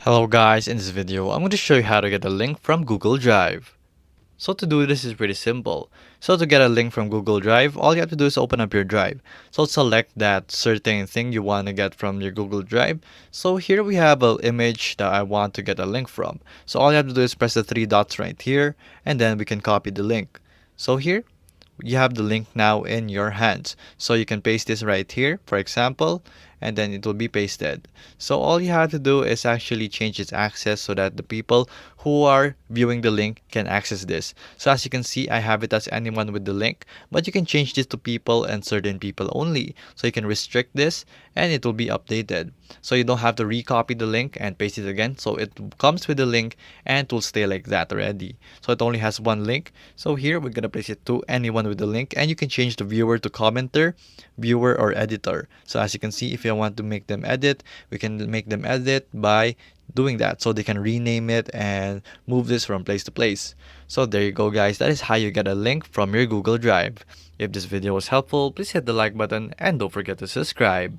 Hello guys, in this video I'm going to show you how to get a link from Google Drive. So to do this is pretty simple. So to get a link from Google Drive, all you have to do is open up your drive. So select that certain thing you want to get from your Google Drive. So here we have an image that I want to get a link from. So all you have to do is press the three dots right here and then we can copy the link. So here you have the link now in your hands. So you can paste this right here, for example, and then it will be pasted. So all you have to do is actually change its access so that the people who are viewing the link can access this. So as you can see, I have it as anyone with the link, but you can change this to people and certain people only. So you can restrict this and it will be updated. So you don't have to recopy the link and paste it again. So it comes with the link and it will stay like that already. So it only has one link. So here we're gonna place it to anyone with the link, and you can change the viewer to commenter, viewer, or editor. So as you can see, if you want to make them edit, we can make them edit by doing that, so they can rename it and move this from place to place. So there you go guys, that is how you get a link from your Google Drive. If this video was helpful, please hit the like button and don't forget to subscribe.